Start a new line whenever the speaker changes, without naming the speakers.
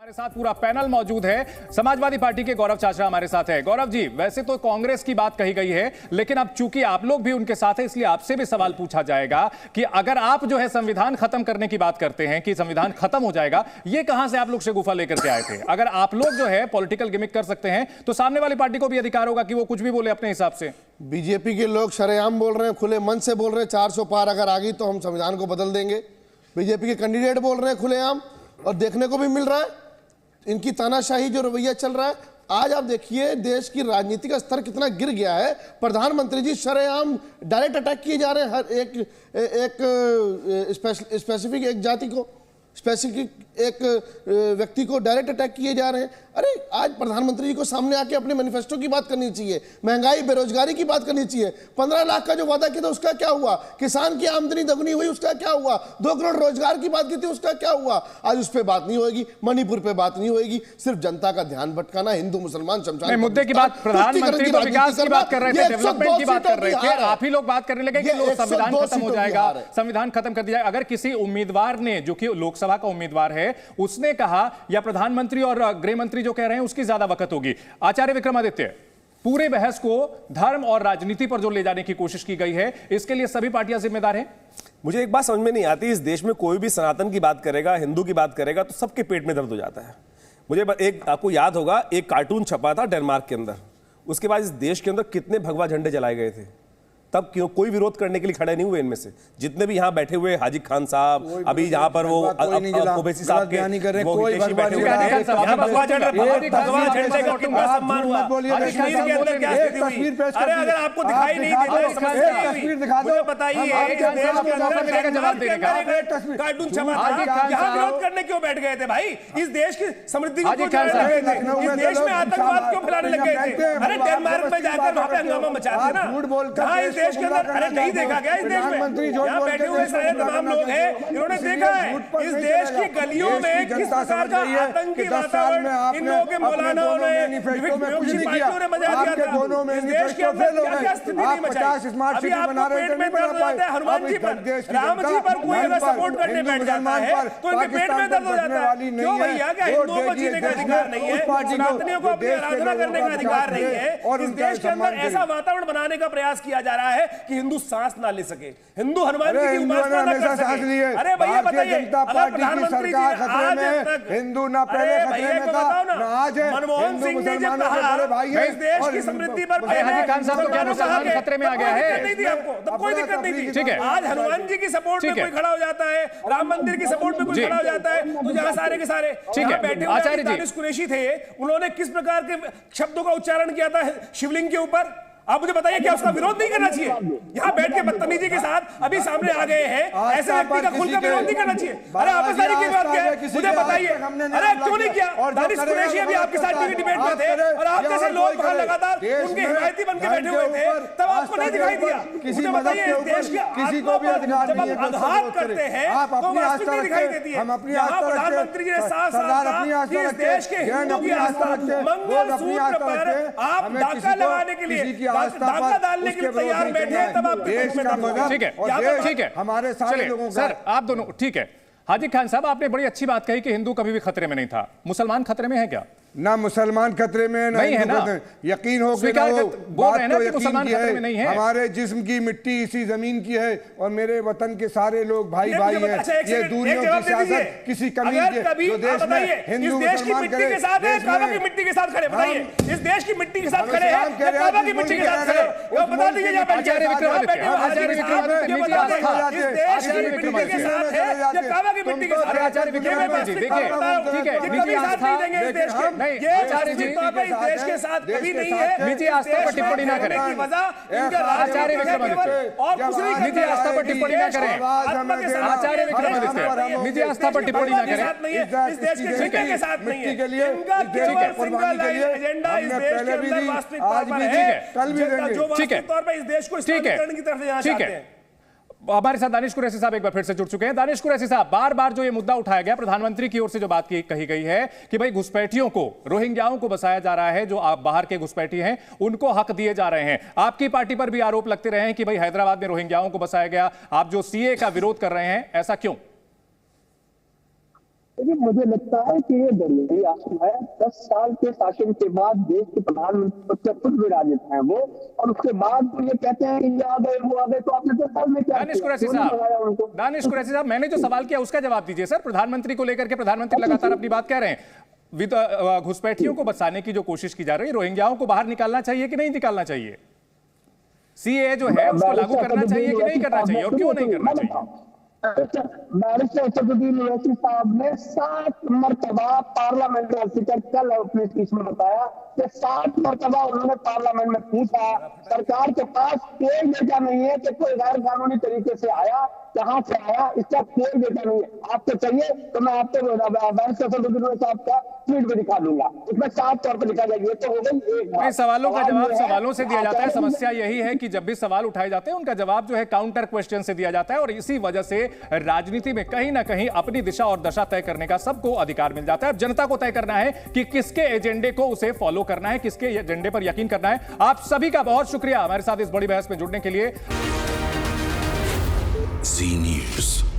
हमारे साथ पूरा पैनल मौजूद है। समाजवादी पार्टी के गौरव चाचरा हमारे साथ है। गौरव जी, वैसे तो कांग्रेस की बात कही गई है, लेकिन अब चूंकि आप लोग भी उनके साथ हैं, इसलिए आपसे भी सवाल पूछा जाएगा कि अगर आप जो है संविधान खत्म करने की बात करते हैं कि संविधान खत्म हो जाएगा, ये कहां से आप लोग शगुफा लेकर के आए थे? अगर आप लोग जो है पॉलिटिकल गिमिक कर सकते हैं तो सामने वाली पार्टी को भी अधिकार होगा कि वो कुछ भी बोले अपने हिसाब से।
बीजेपी के लोग शरेआम बोल रहे हैं, खुले मन से बोल रहे हैं 400 पार अगर आ गई तो हम संविधान को बदल देंगे। बीजेपी के कैंडिडेट बोल रहे हैं खुलेआम, और देखने को भी मिल रहा है इनकी तानाशाही जो रवैया चल रहा है। आज आप देखिए देश की राजनीति का स्तर कितना गिर गया है। प्रधानमंत्री जी शरेआम डायरेक्ट अटैक किए जा रहे हैं हर एक स्पेसिफिक एक जाति को, स्पेसिफिक एक व्यक्ति को डायरेक्ट अटैक किए जा रहे हैं। अरे आज प्रधानमंत्री जी को सामने आके अपने मैनिफेस्टो की बात करनी चाहिए, महंगाई बेरोजगारी की बात करनी चाहिए। 15 लाख का जो वादा किया था उसका क्या हुआ? किसान की आमदनी दोगुनी हुई उसका क्या हुआ? 2 करोड़ रोजगार की बात की थी उसका क्या हुआ? आज उस पर बात नहीं होगी, मणिपुर पे बात नहीं होगी, सिर्फ जनता का ध्यान भटकाना, हिंदू मुसलमान शमशान
मुद्दे की बात। प्रधानमंत्री तो विकास की बात कर रहे थे, डेवलपमेंट की बात कर रहे थे, आप ही लोग बात करने लगे कि संविधान खत्म हो जाएगा, संविधान खत्म कर दिया। अगर किसी उम्मीदवार ने, जो कि लोकसभा का उम्मीदवार है, उसने कहा, या प्रधानमंत्री और गृह मंत्री जो कह रहे हैं उसकी ज्यादा वक्त होगी। आचार्य विक्रमादित्य, पूरे बहस को धर्म और राजनीति पर जो ले जाने की कोशिश की गई है, इसके लिए सभी पार्टियां जिम्मेदार हैं।
मुझे एक बात समझ में नहीं आती, इस देश में कोई भी सनातन की बात करेगा, हिंदू की बात करेगा तो सबके पेट में दर्द हो जाता है। मुझे एक, आपको याद होगा, एक कार्टून छपा था डेनमार्क के अंदर, उसके बाद इस देश के अंदर कितने भगवा झंडे जलाए गए थे। तब क्यों कोई विरोध करने के लिए खड़े नहीं हुए इनमें से? जितने भी यहाँ बैठे हुए हाजी खान साहब, अभी यहाँ पर वो ओवैसी साहब के कोई भगवा झंडे का कितना सम्मान हुआ? कश्मीर के अंदर क्या स्थिति हुई? अरे अगर आपको दिखाई नहीं देता मुझे बताइए, कार्टून छपा था, यहाँ विरोध करने क्यों बैठ गए थे भाई? इस देश की समृद्धि को क्यों चलाने लगे थे? इस देश में आतंकवाद क्यों फैलाने लग गए थे? अरे डेनमार्क में जाकर वहां पे हंगामा मचाते ना, देश के अंदर। अरे नहीं देखा क्या इस देश में? यहाँ बैठे हुए सारे तमाम लोग हैं, इन्होंने देखा है इस देश की गलियों में किस प्रकार का आतंकी वातावरण इन लोगों के मौलानाओं ने, विपक्षी पार्टियों ने मचा दिया था। इस देश के अंदर क्या क्या स्थिति नहीं मचाई। अभी आपको पेट में दर्द हो जाता है हनुमान जी पर, राम जी पर कोई अगर सपोर्ट करने बैठ जाता है तो इनके पेट में दर्द हो जाता है। क्यों भैया? क्या हिंदुओं को जीने का अधिकार नहीं है? सनातनियों को अपनी आराधना करने का अधिकार नहीं है? इस देश के अंदर ऐसा वातावरण बनाने का प्रयास किया जा रहा है कि हिंदू सांस ना ले सके, हिंदू हनुमान जी की उपासना ना कर सके। अरे भैया बताइए, अगर प्रधानमंत्री जी आज तक हिंदू ना पहले खतरे में था ना आज है, मनमोहन सिंह ने जब कहा इस देश की समृद्धि पर
हाजी खान साहब तो क्या मुसलमान खतरे में आ गया है?
नहीं थी आपको, तब कोई दिक्कत नहीं थी।
ठीक है,
आज हनुमान जी की सपोर्ट में कोई खड़ा हो जाता है, राम मंदिर की सपोर्ट में कोई खड़ा हो जाता है, तो जहां सारे के सारे बैठे हुए दानिश कुरैशी थे, उन्होंने किस प्रकार के शब्दों का उच्चारण किया था शिवलिंग के ऊपर? आप मुझे बताइए, क्या उसका विरोध नहीं करना चाहिए? यहाँ बैठ के बदतमीजी के साथ अभी सामने आ गए हैं, ऐसे व्यक्ति का खुलकर विरोध नहीं करना चाहिए। अरे आपसदारी की बात क्या है मुझे बताइए? अरे क्यों नहीं किया? दानिश कुरैशी अभी आपके साथ टीवी डिबेट में थे और आप जैसे लोग वहां लगातार उनके हिमायती बन के बैठे हुए थे, तब आपको नहीं दिखाई दिया? मुझे बताइए, इस देश के किसी को भी अधिकार जब आप आघात करते हैं तो वास्तविक नहीं दिखाई देती है। यहाँ प्रधानमंत्री जी ने साफ साफ कहा कि इस देश के हिंदू की आस्था मंगलसूत्र पर आप डाका लगाने के लिए, दागा डालने के लिए तैयार बैठे हैं, तब आप देश का मगर।
ठीक है, ठीक है, हमारे सारे लोगों का। सर आप दोनों ठीक है। हाजी खान साहब, आपने बड़ी अच्छी बात कही कि हिंदू कभी भी खतरे में नहीं था। मुसलमान खतरे में है क्या?
ना मुसलमान खतरे में, ना हिंदू खतरे में। यकीन हो कि वो बात तो यकीन की है, हमारे जिस्म की मिट्टी इसी जमीन की है और मेरे वतन के सारे लोग भाई भाई हैं। ये दूरियों की सियासत किसी कमी के जो देश में हिंदू मुसलमान करे,
काबा की मिट्टी के साथ खड़े, बताइए इस देश की मिट्टी के साथ खड़े हैं, काबा की मिट्टी के साथ खड़े, वो बता दीजिए। यहाँ आचार्य विक्रमादित्य, आचार्य विक्रमादित्य, इस देश की मिट्टी के साथ है या काबा की मिट्टी के साथ? आचार्य विक्रमादित्य जी देखिए, ठीक है, निजी आस्था नहीं देंगे इस देश के, ये आचार्य जी इस देश के साथ कभी नहीं है। निजी आस्था पर टिप्पणी ना करें, आचार्य विक्रमादित्य, और कुछ नहीं। निजी आस्था पर टिप्पणी ना करें, आचार्य विक्रमादित्य, निजी आस्था पर टिप्पणी ना करें। इस देश के झंडे के साथ नहीं है, इनका केवल सिंगल एजेंडा इस देश के अंदर वास्तविक तौर पर है, कल भी देंगे, जो वास्तविक तौर पर इस देश को स्थानांतरण की तरफ ले जाना चाहते हैं।
हमारे साथ दानिश कुरैशी साहब एक बार फिर से जुड़ चुके हैं। दानिश कुरैशी साहब, बार बार जो ये मुद्दा उठाया गया, प्रधानमंत्री की ओर से जो बात कही गई है कि भाई घुसपैठियों को, रोहिंग्याओं को बसाया जा रहा है, जो आप बाहर के घुसपैठी हैं उनको हक दिए जा रहे हैं। आपकी पार्टी पर भी आरोप लगते रहे हैं कि भाई हैदराबाद में रोहिंग्याओं को बसाया गया, आप जो सीए का विरोध कर रहे हैं, ऐसा क्यों?
लेकिन मुझे लगता है कि ये जरूरी है। 10 साल के शासन के बाद देश के प्रधानमंत्री खुद विराजित हैं वो, और उसके बाद तो ये कहते हैं कि ये आ गए वो आ गए, तो आपने 10 साल में क्या
दानिश कुरैशी साहब, मैंने जो सवाल किया उसका जवाब दीजिए सर। प्रधानमंत्री को लेकर के प्रधानमंत्री लगातार अपनी बात कह रहे हैं, घुसपैठियों को बचाने की जो कोशिश की जा रही है, रोहिंग्याओं को बाहर निकालना चाहिए कि नहीं निकालना चाहिए? सीए जो है उसको लागू करना चाहिए कि नहीं करना चाहिए, और क्यों नहीं करना चाहिए?
बैरिस्टर असदुद्दीन ओवैसी साहब ने 7 मरतबा पार्लियामेंट में स्पीकर कल अपने स्पीच में बताया कि 7 मरतबा उन्होंने पार्लियामेंट में पूछा। सरकार के पास कोई डेटा नहीं है कि कोई गैर कानूनी तरीके से आया, कहां से आया, इसका कोई डेटा नहीं है। आपको चाहिए तो मैं आपको बैरिस्टर असदुद्दीन ओवैसी साहब का ट्वीट भी दिखा दूंगा, उसमें साफ तौर पर लिखा जाएगा। तो हो गई एक बात।
सवालों का जवाब सवालों से दिया जाता है। समस्या यही है कि जब भी सवाल उठाए जाते हैं उनका जवाब जो है काउंटर क्वेश्चन से दिया जाता है, और इसी वजह से राजनीति में कहीं ना कहीं अपनी दिशा और दशा तय करने का सबको अधिकार मिल जाता है। अब जनता को तय करना है कि किसके एजेंडे को उसे फॉलो करना है, किसके एजेंडे पर यकीन करना है। आप सभी का बहुत शुक्रिया हमारे साथ इस बड़ी बहस में जुड़ने के लिए।
जी न्यूज़।